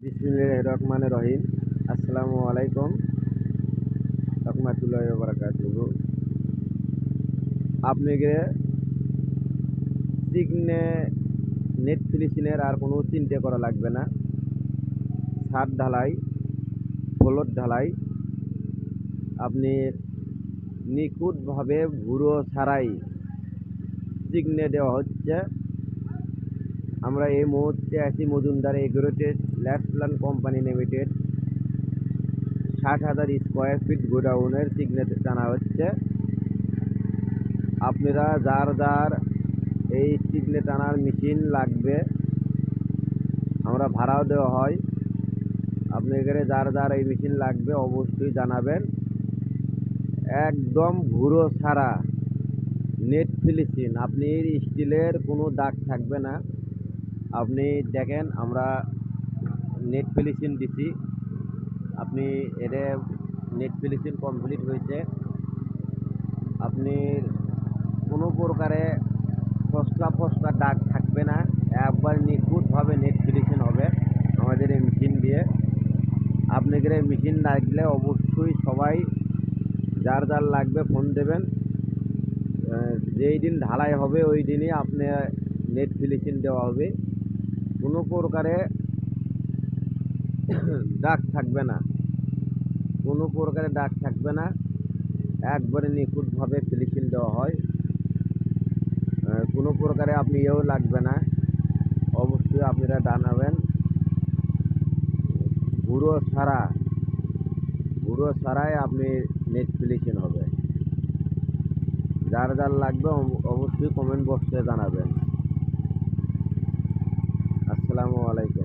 বিসমিল্লাহির রহমানির রহিম। আসসালামু আলাইকুম রহমাতুল্লাহি ওয়া বারাকাতুহু। আপনাকে সিগনে নেট ফিনিশিংয়ের আর কোনো চিন্তা করা লাগবে না। ছাদ ঢালাই, ফ্লোর ঢালাই আপনি নিখুঁতভাবে ভুরো ছাড়াই সিগনে দেওয়া হচ্ছে। আমরা এই মুহূর্তে আছি Majumdar agrotech land plan company limited. 60,000 square feet গোডাউনের সিগনে টানা হচ্ছে। আপনারা যার এই সিগনে টানার মেশিন লাগবে আমরা ভাড়াও দেওয়া হয়। আপনাদের যার এই মেশিন লাগবে অবশ্যই জানাবেন। একদম ভুরো ছাড়া নেট ফিনিশিং, আপনি স্টিলের কোনো দাগ থাকবে না। আপনি দেখেন আমরা নেট ফিনিশিং দিছি, আপনি এটা নেট ফিনিশিং কমপ্লিট হয়েছে। আপনি কোনো প্রকারে ফসকা ফসকা দাগ থাকবে না, একবার নিখুঁতভাবে নেট ফিনিশিং হবে আমাদের এই মেশিন দিয়ে। আপনাদের এই মেশিন লাগলে অবশ্যই সবাই যার লাগবে ফোন দেবেন। যেই দিন ঢালাই হবে ওই দিনই আপনি নেট ফিনিশিং দেওয়া হবে। কোনো প্রকারে দাগ থাকবে না, কোনো প্রকারে দাগ থাকবে না, একবারে নিখুঁতভাবে ফিনিশিং দেওয়া হয়। কোনো প্রকারে আপনি লাগবে না, অবশ্যই আপনারা জানাবেন। ভুরো ছাড়া, ভুরো ছাড়াই আপনি নেট ফিনিশিং হবে। যার লাগবে অবশ্যই কমেন্ট বক্সে জানাবেন। আসসালামু আলাইকুম।